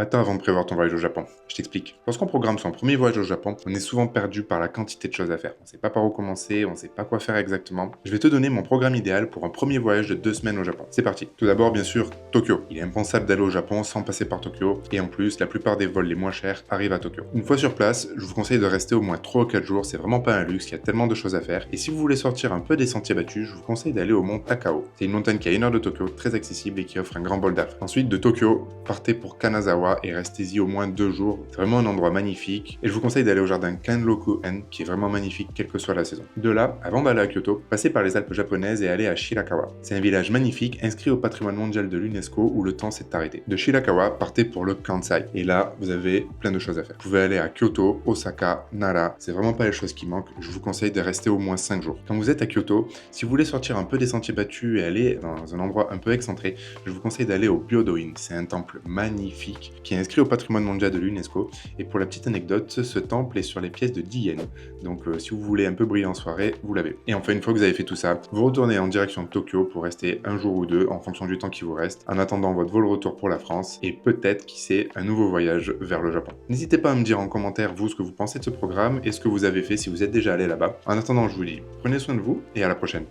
Attends avant de prévoir ton voyage au Japon. Je t'explique. Lorsqu'on programme son premier voyage au Japon, on est souvent perdu par la quantité de choses à faire. On ne sait pas par où commencer, on ne sait pas quoi faire exactement. Je vais te donner mon programme idéal pour un premier voyage de 2 semaines au Japon. C'est parti. Tout d'abord, bien sûr, Tokyo. Il est impensable d'aller au Japon sans passer par Tokyo. Et en plus, la plupart des vols les moins chers arrivent à Tokyo. Une fois sur place, je vous conseille de rester au moins 3 ou 4 jours. C'est vraiment pas un luxe, il y a tellement de choses à faire. Et si vous voulez sortir un peu des sentiers battus, je vous conseille d'aller au mont Takao. C'est une montagne qui est à 1 heure de Tokyo, très accessible et qui offre un grand bol d'air. Ensuite, de Tokyo, partez pour Kanazawa et restez-y au moins 2 jours. C'est vraiment un endroit magnifique et je vous conseille d'aller au jardin Kanroku-en qui est vraiment magnifique quelle que soit la saison. De là, avant d'aller à Kyoto, passez par les Alpes japonaises et allez à Shirakawa. C'est un village magnifique inscrit au patrimoine mondial de l'UNESCO où le temps s'est arrêté. De Shirakawa, partez pour le Kansai et là, vous avez plein de choses à faire. Vous pouvez aller à Kyoto, Osaka, Nara, c'est vraiment pas les choses qui manquent. Je vous conseille de rester au moins 5 jours. Quand vous êtes à Kyoto, si vous voulez sortir un peu des sentiers battus et aller dans un endroit un peu excentré, je vous conseille d'aller au Byodo-in. C'est un temple magnifique qui est inscrit au patrimoine mondial de l'UNESCO. Et pour la petite anecdote, ce temple est sur les pièces de 10 yens. Donc si vous voulez un peu briller en soirée, vous l'avez. Et enfin, une fois que vous avez fait tout ça, vous retournez en direction de Tokyo pour rester un jour ou deux en fonction du temps qui vous reste, en attendant votre vol retour pour la France et peut-être, qui sait, un nouveau voyage vers le Japon. N'hésitez pas à me dire en commentaire, vous, ce que vous pensez de ce programme et ce que vous avez fait si vous êtes déjà allé là-bas. En attendant, je vous dis, prenez soin de vous et à la prochaine.